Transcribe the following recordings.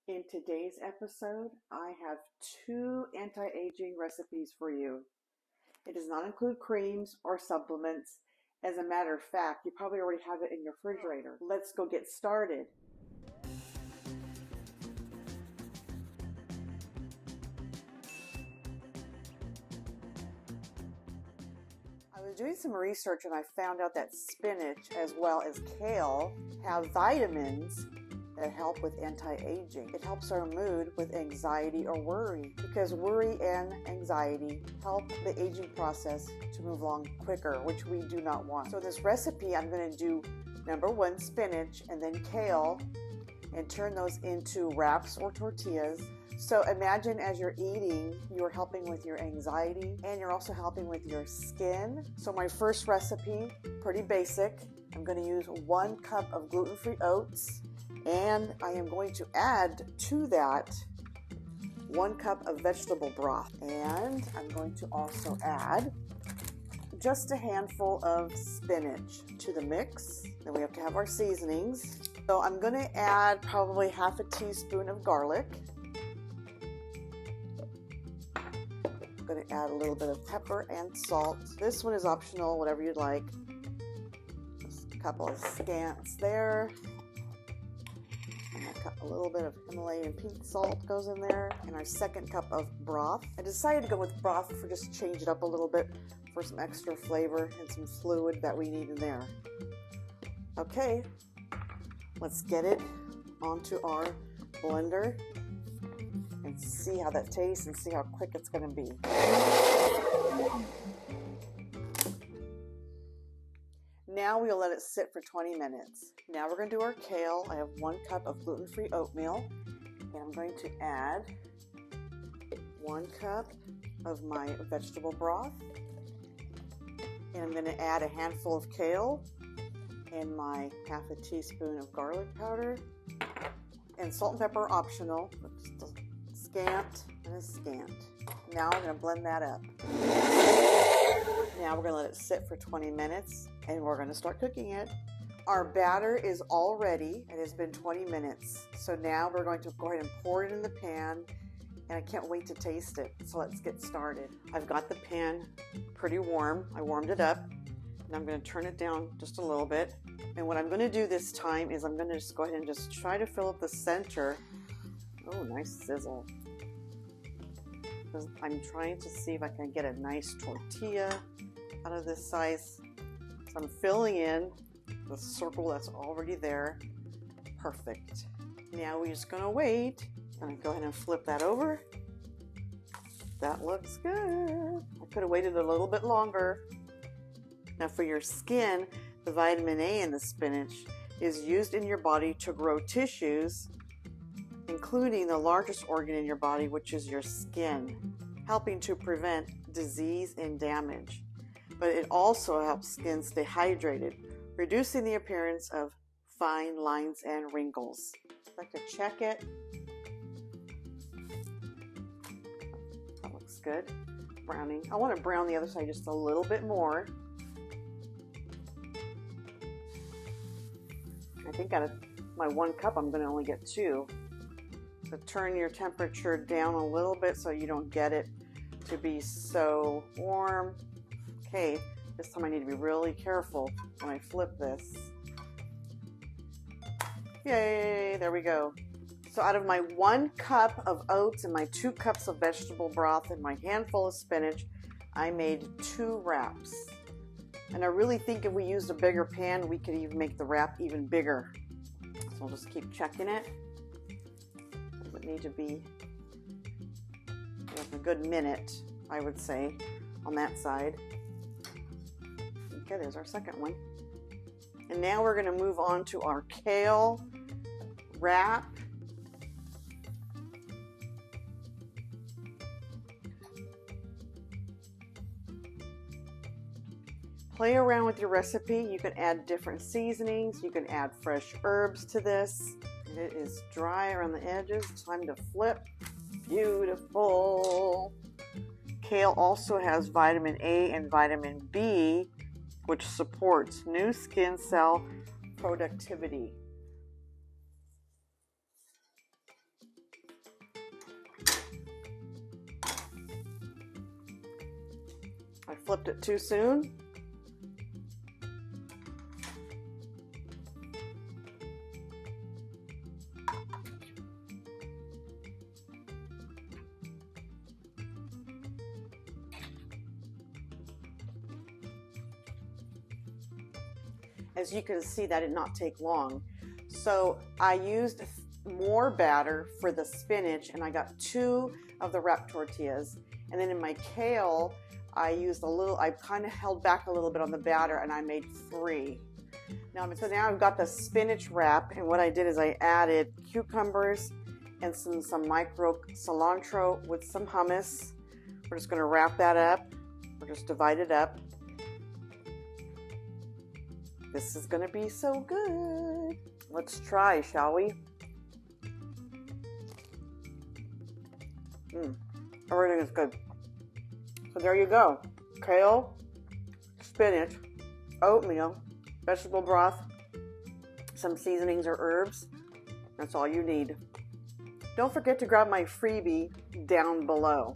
In today's episode, I have two anti-aging recipes for you. It does not include creams or supplements. As a matter of fact, you probably already have it in your refrigerator. Let's go get started. I was doing some research and I found out that spinach as well as kale have vitamins that help with anti-aging. It helps our mood with anxiety or worry because worry and anxiety help the aging process to move along quicker, which we do not want. So this recipe, I'm going to do number one, spinach, and then kale, and turn those into wraps or tortillas. So imagine as you're eating, you're helping with your anxiety and you're also helping with your skin. So my first recipe, pretty basic. I'm going to use 1 cup of gluten-free oats, and I am going to add to that 1 cup of vegetable broth. And I'm going to also add just a handful of spinach to the mix. Then we have to have our seasonings. So I'm going to add probably half a teaspoon of garlic. I'm going to add a little bit of pepper and salt. This one is optional, whatever you'd like. Just a couple of scants there. And a little bit of Himalayan pink salt goes in there. And our 2nd cup of broth. I decided to go with broth for just change it up a little bit for some extra flavor and some fluid that we need in there. Okay, let's get it onto our blender and see how that tastes and see how quick it's going to be. Now we'll let it sit for 20 minutes. Now we're going to do our kale. I have 1 cup of gluten-free oatmeal, and I'm going to add 1 cup of my vegetable broth, and I'm going to add a handful of kale and my half a teaspoon of garlic powder, and salt and pepper optional, just a scant and a scant. Now I'm going to blend that up. Now we're going to let it sit for 20 minutes and we're going to start cooking it. Our batter is all ready. It has been 20 minutes. So now we're going to go ahead and pour it in the pan, and I can't wait to taste it. So let's get started. I've got the pan pretty warm. I warmed it up, and I'm going to turn it down just a little bit. And what I'm going to do this time is I'm going to just go ahead and just try to fill up the center. Oh, nice sizzle. I'm trying to see if I can get a nice tortilla out of this size. So I'm filling in the circle that's already there. Perfect. Now we're just going to wait. I'm going to go ahead and flip that over. That looks good. I could have waited a little bit longer. Now for your skin, the vitamin A in the spinach is used in your body to grow tissues, including the largest organ in your body, which is your skin, helping to prevent disease and damage. But it also helps skin stay hydrated, reducing the appearance of fine lines and wrinkles. I'd like to check it. That looks good. Browning. I want to brown the other side just a little bit more. I think out of my 1 cup, I'm going to only get 2. So turn your temperature down a little bit so you don't get it to be so warm. Okay, this time I need to be really careful when I flip this. Yay, there we go. So out of my 1 cup of oats and my 2 cups of vegetable broth and my handful of spinach, I made 2 wraps. And I really think if we used a bigger pan, we could even make the wrap even bigger. So we'll just keep checking it. It would need to be like a good minute, I would say, on that side. Okay, there's our 2nd one. And now we're going to move on to our kale wrap. Play around with your recipe. You can add different seasonings. You can add fresh herbs to this. It is dry around the edges. Time to flip. Beautiful. Kale also has vitamin A and vitamin B, which supports new skin cell productivity. I flipped it too soon. As you can see, that did not take long. So I used more batter for the spinach, and I got 2 of the wrap tortillas. And then in my kale, I used a little, I kind of held back a little bit on the batter, and I made 3. So now I've got the spinach wrap, and what I did is I added cucumbers and some micro cilantro with some hummus. We're just gonna wrap that up. We're just divide it up. This is gonna be so good. Let's try, shall we? Everything is good. So there you go. Kale, spinach, oatmeal, vegetable broth, some seasonings or herbs. That's all you need. Don't forget to grab my freebie down below.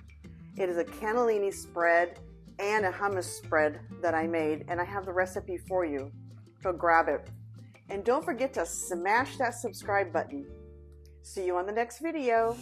It is a cannellini spread and a hummus spread that I made, and I have the recipe for you. So grab it. And don't forget to smash that subscribe button. See you on the next video.